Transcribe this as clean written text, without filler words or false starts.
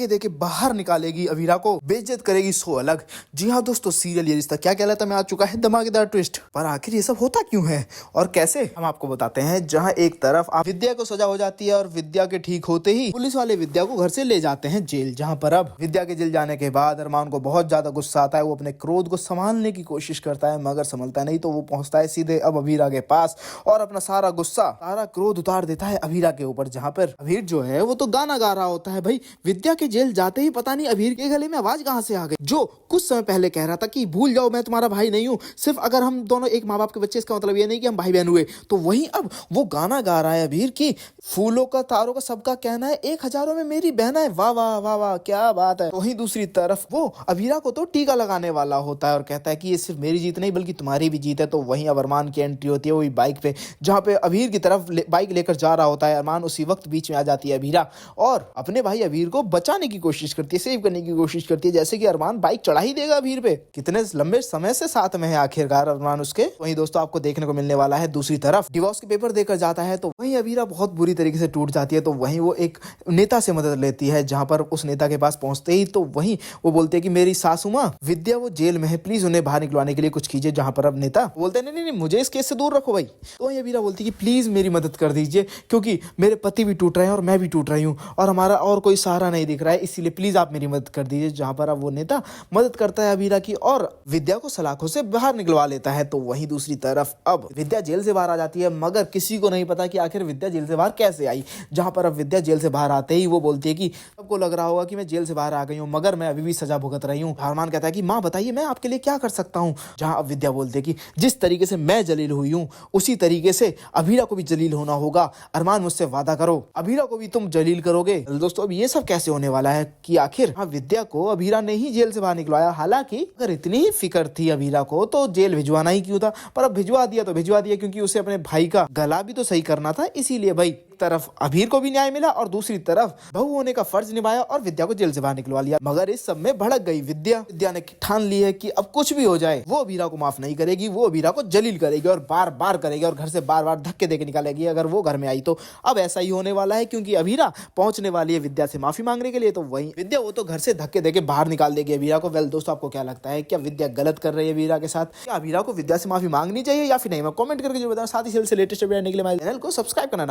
ये देके बाहर निकालेगी, अवीरा को बेइज्जत करेगी सो अलग। जी हाँ दोस्तों, सीरियल ये रिश्ता क्या कहलाता में आ चुका है धमाकेदार ट्विस्ट। पर आखिर ये सब होता क्यों है और कैसे, हम आपको बताते हैं। जहाँ एक तरफ विद्या को सजा हो जाती है और विद्या के ठीक होते ही पुलिस वाले विद्या को घर से ले जाते हैं जेल। जहाँ पर अब विद्या के जेल जाने के बाद अरमान को बहुत ज्यादा गुस्सा आता है। वो अपने क्रोध को संभालने की कोशिश करता है मगर संभलता नहीं, तो वो पहुंचता है सीधे अब अवीरा के पास और अपना सारा गुस्सा, सारा क्रोध उतार देता है अवीरा के ऊपर। जहाँ पर अवीर जो है वो तो गाना गा रहा होता है। भाई विद्या के जेल जाते ही पता नहीं अवीर के गले में आवाज कहां से आ गई, जो कुछ समय पहले कह रहा था कि भूल जाओ मैं तुम्हारा भाई नहीं हूं, सिर्फ अगर हम दोनों एक माँ बाप के बच्चे, इसका मतलब ये नहीं कि हम भाई बहन हुए। तो वहीं अब वो गाना गा रहा है अवीर की, फूलों का तारों का सबका कहना है, एक हजारों में मेरी बहना है। वाह वाह वाह वाह, क्या बात है। वहीं दूसरी तरफ वो अवीरा को तो टीका लगाने वाला होता है और कहता है कि ये सिर्फ मेरी जीत नहीं बल्कि तुम्हारी भी जीत है। तो वहीं अब अरमान की एंट्री होती है वही बाइक पे, जहाँ पे अवीर की तरफ बाइक लेकर जा रहा होता है अरमान। उसी वक्त बीच में आ जाती है अवीरा और अपने भाई अवीर को बचाने की कोशिश करती है, सेव करने की कोशिश करती है, जैसे कि अरमान बाइक चढ़ा ही देगा अवीर पे। कितने लंबे समय से साथ में है आखिरकार अरमान उसके। वहीं दोस्तों आपको देखने को मिलने वाला है दूसरी तरफ डिवोर्स के पेपर देकर जाता है, तो वहीं अवीरा बहुत बुरी तरीके से टूट जाती है। तो वहीं वो एक नेता से मदद लेती है, जहां पर उस नेता के पास पहुंचते ही तो वहीं वो बोलते हैं कि मेरी सासू माँ विद्या वो जेल में है, प्लीज उन्हें बाहर निकलवाने के लिए कुछ कीजिए। जहां पर अब नेता बोलते हैं नहीं नहीं मुझे इस केस से दूर रखो भाई। तो वहीं अवीरा बोलती है कि प्लीज मेरी मदद कर दीजिए, क्योंकि मेरे पति भी टूट रहे हैं और मैं भी टूट रही हूँ और हमारा और कोई सहारा नहीं दिख रहा है, इसीलिए प्लीज आप मेरी मदद कर दीजिए। जहां पर अब वो नेता मदद करता है अवीरा की और विद्या को सलाखों से बाहर निकलवा लेता है। तो वहीं दूसरी तरफ अब विद्या जेल से बाहर आ जाती है, मगर किसी को नहीं पता कि आखिर विद्या जेल से बाहर कैसे आई। जहां पर अब विद्या जेल से बाहर आते ही वो बोलती है कि सबको लग रहा होगा कि मैं जेल से बाहर आ गई हूँ, मगर मैं अभी भी सजा भुगत रही हूँ। अरमान कहता है कि माँ बताइए मैं आपके लिए क्या कर सकता हूँ। जहां अब विद्या बोलती है कि जिस तरीके से मैं जलील हुई हूँ उसी तरीके से अवीरा को भी जलील होना होगा। अरमान मुझसे वादा करो अवीरा को भी तुम जलील करोगे। दोस्तों अब ये सब कैसे होने वाला है कि आखिर विद्या को अवीरा ने ही जेल से बाहर निकलवाया। हालांकि अगर इतनी ही फिक्र थी अवीरा को तो जेल भिजवाना ही क्यों था, पर अब भिजवा दिया तो भिजवा दिया, क्योंकि उसे अपने भाई का गला भी तो सही करना था। इसीलिए भाई तरफ अभीर को भी न्याय मिला और दूसरी तरफ बहू होने का फर्ज निभाया और विद्या को जेल से बाहर निकलवा लिया। मगर इस सब में भड़क गई विद्या। विद्या ने ठान ली है कि अब कुछ भी हो जाए वो अभीरा को माफ नहीं करेगी, वो अभीरा को जलील करेगी और बार बार करेगी और घर से बार बार धक्के देके निकालेगी अगर वो घर में आई तो। अब ऐसा ही होने वाला है, क्योंकि अभीरा पहुंचने वाली है विद्या से माफी मांगने के लिए। तो वही विद्या वो तो घर से धक्के देके बाहर निकाल देगी अभीरा को। वेल दोस्तों आपको क्या लगता है, क्या विद्या गलत कर रही है अभीरा के साथ? क्या अभीरा को विद्या से माफी मांगनी चाहिए या फिर नहीं? मैं कमेंट करके जो बताऊं। साथ ही से लेटेस्ट अपडेट के लिए मेरे चैनल को सब्सक्राइब करना ना